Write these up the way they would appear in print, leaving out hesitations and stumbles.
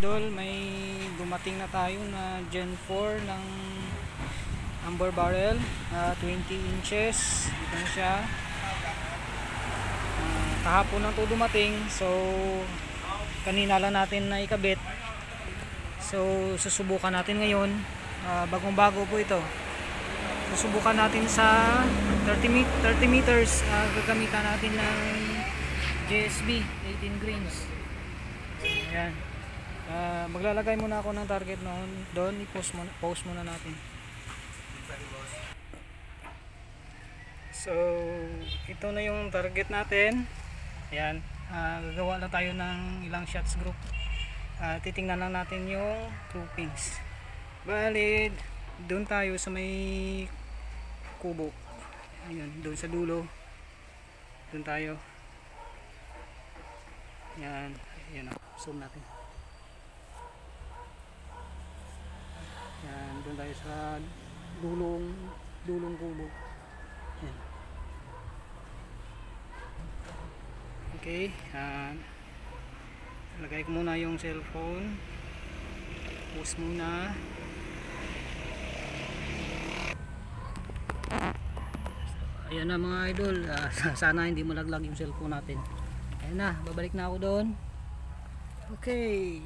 idol, may dumating na tayo na Gen 4 ng Amber Barrel, 20 inches. Ito na siya. Kahapon lang ito dumating, so kanina lang natin na ikabit. So susubukan natin ngayon, bagong bago po ito. Susubukan natin sa 30 meters. Gagamitan natin ng JSB 18 grains. Ayan. Maglalagay muna ako ng target doon. I-post muna natin. So ito na yung target natin. Ayan. Gagawa lang tayo ng ilang shots group. Titingnan lang natin yung groupings. Valid. Doon tayo sa may kubo. Ayun, doon sa dulo. Doon tayo. Yan, yan, zoom natin. Yan, doon tayo sa dulong kubo. Yan. Okay, lagay ko muna yung cellphone. Pause muna. Ayan na mga idol, sana hindi malaglag yung cellphone natin. Ayan na, babalik na ako doon. Okay.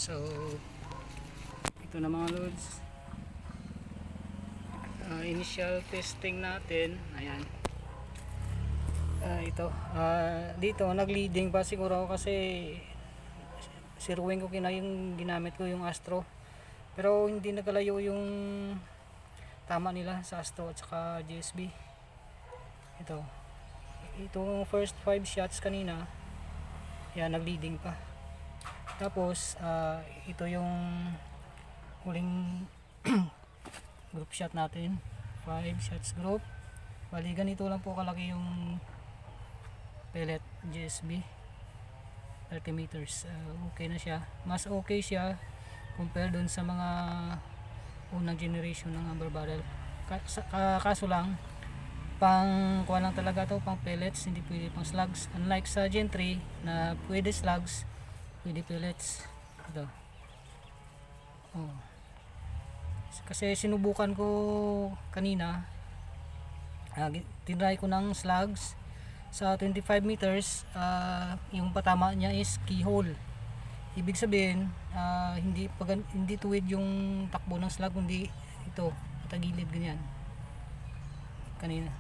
So ito na mga loads, initial testing natin. Ayan, ito dito nag-leading pa siguro ako kasi siruin ko yung ginamit ko yung Astro, pero hindi nagalayo yung tama nila sa Astro at saka GSB. Itong first 5 shots kanina, yan, nag-leading pa. Tapos ito yung huling group shot natin, 5 shots group. Bali ganito lang po kalaki yung pellet GSB, 30 meters. Okay na siya, mas okay siya compare dun sa mga unang generation ng amber barrel. Kaso lang, pang kuha lang talaga to, pang pellets, hindi pwede pang slugs. Unlike sa Gen 3 na pwede slugs, pwede pellets. Ito. Oh. Kasi sinubukan ko kanina, tinry ko ng slugs sa 25 meters. Yung patama niya is keyhole. Ibig sabihin, hindi tuwid yung takbo ng slug, kundi ito, patagilid ganyan kanina.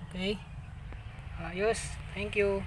Okay, ayos, thank you.